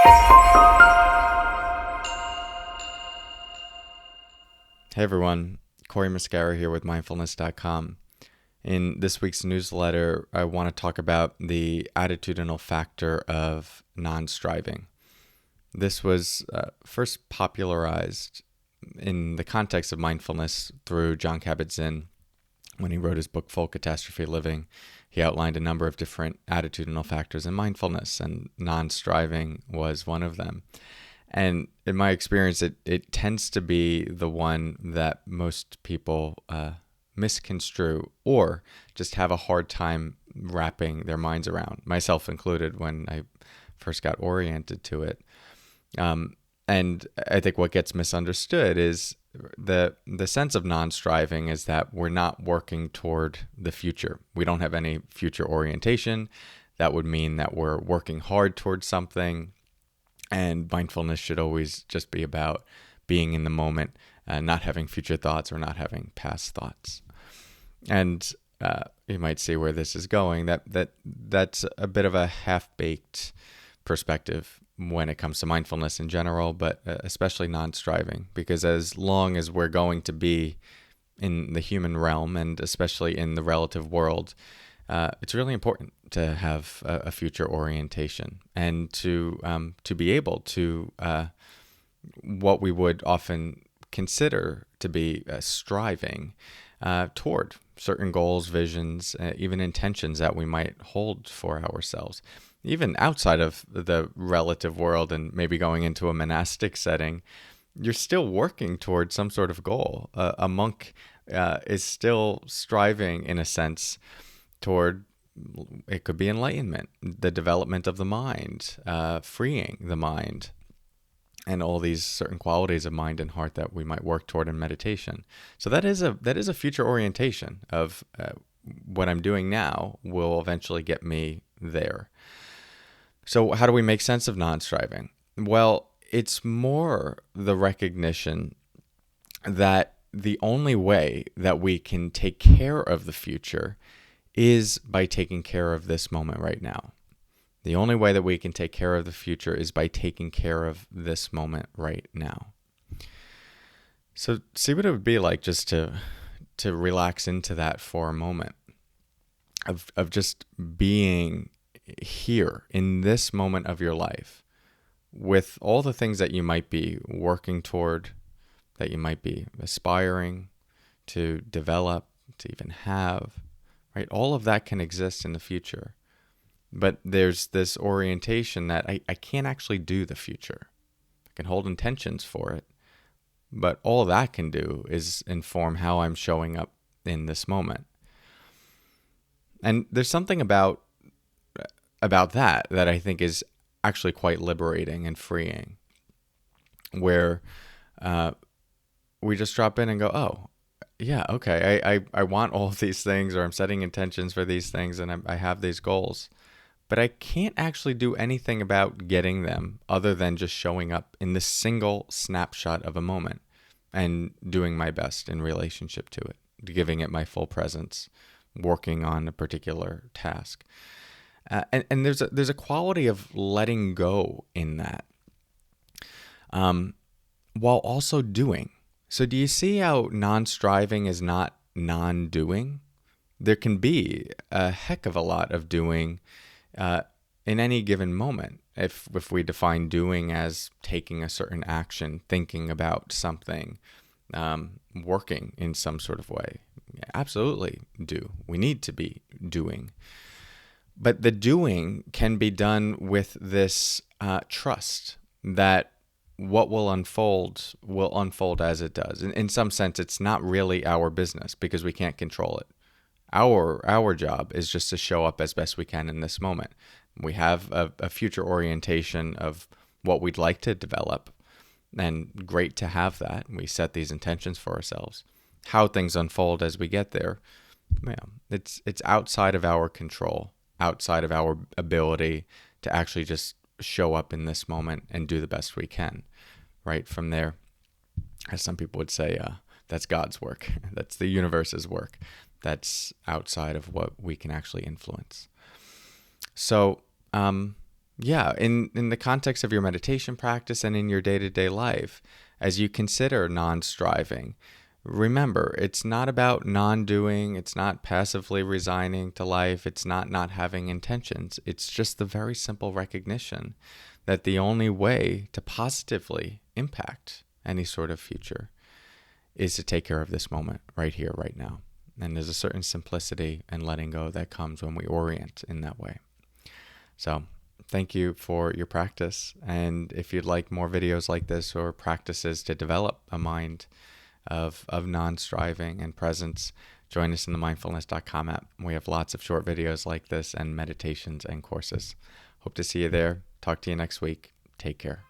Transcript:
Hey everyone, Cory Muscara here with Mindfulness.com. In this week's newsletter, I want to talk about the attitudinal factor of non-striving. This was first popularized in the context of mindfulness through Jon Kabat-Zinn when he wrote his book Full Catastrophe Living. He outlined a number of different attitudinal factors in mindfulness, and non-striving was one of them. And in my experience, it tends to be the one that most people misconstrue or just have a hard time wrapping their minds around, myself included, when I first got oriented to it. And I think what gets misunderstood is the sense of non-striving is that we're not working toward the future. We don't have any future orientation. That would mean that we're working hard towards something. And mindfulness should always just be about being in the moment, not having future thoughts or not having past thoughts. And you might see where this is going. That's a bit of a half-baked perspective when it comes to mindfulness in general, but especially non-striving, because as long as we're going to be in the human realm, and especially in the relative world, it's really important to have a future orientation and to be able to what we would often consider to be striving toward certain goals, visions, even intentions that we might hold for ourselves. Even outside of the relative world and maybe going into a monastic setting, you're still working towards some sort of goal. A monk is still striving, in a sense, toward, it could be enlightenment, the development of the mind, freeing the mind, and all these certain qualities of mind and heart that we might work toward in meditation. So that is a future orientation of what I'm doing now will eventually get me there. So how do we make sense of non-striving? Well, it's more the recognition that the only way that we can take care of the future is by taking care of this moment right now. The only way that we can take care of the future is by taking care of this moment right now. So see what it would be like just to relax into that for a moment, of just being here in this moment of your life with all the things that you might be working toward, that you might be aspiring to develop, to even have. Right? All of that can exist in the future. But there's this orientation that I can't actually do the future. I can hold intentions for it. But all that can do is inform how I'm showing up in this moment. And there's something about that I think is actually quite liberating and freeing, where we just drop in and go, oh, yeah, okay, I want all of these things, or I'm setting intentions for these things, and I have these goals, but I can't actually do anything about getting them other than just showing up in this single snapshot of a moment and doing my best in relationship to it, giving it my full presence, working on a particular task. And there's a quality of letting go in that, while also doing. So do you see how non-striving is not non-doing? There can be a heck of a lot of doing in any given moment. If we define doing as taking a certain action, thinking about something, working in some sort of way, absolutely do. We need to be doing. But the doing can be done with this trust that what will unfold as it does. In some sense, it's not really our business because we can't control it. Our job is just to show up as best we can in this moment. We have a future orientation of what we'd like to develop, and great to have that. We set these intentions for ourselves. How things unfold as we get there, it's outside of our control, outside of our ability to actually just show up in this moment and do the best we can. Right from there, as some people would say, that's God's work. That's the universe's work. That's outside of what we can actually influence. So Yeah, in the context of your meditation practice and in your day-to-day life, as you consider non-striving, remember, it's not about non-doing, it's not passively resigning to life, it's not having intentions. It's just the very simple recognition that the only way to positively impact any sort of future is to take care of this moment right here, right now. And there's a certain simplicity and letting go that comes when we orient in that way. So thank you for your practice. And if you'd like more videos like this or practices to develop a mind of non-striving and presence, join us in the mindfulness.com app. We have lots of short videos like this and meditations and courses. Hope to see you there. Talk to you next week. Take care.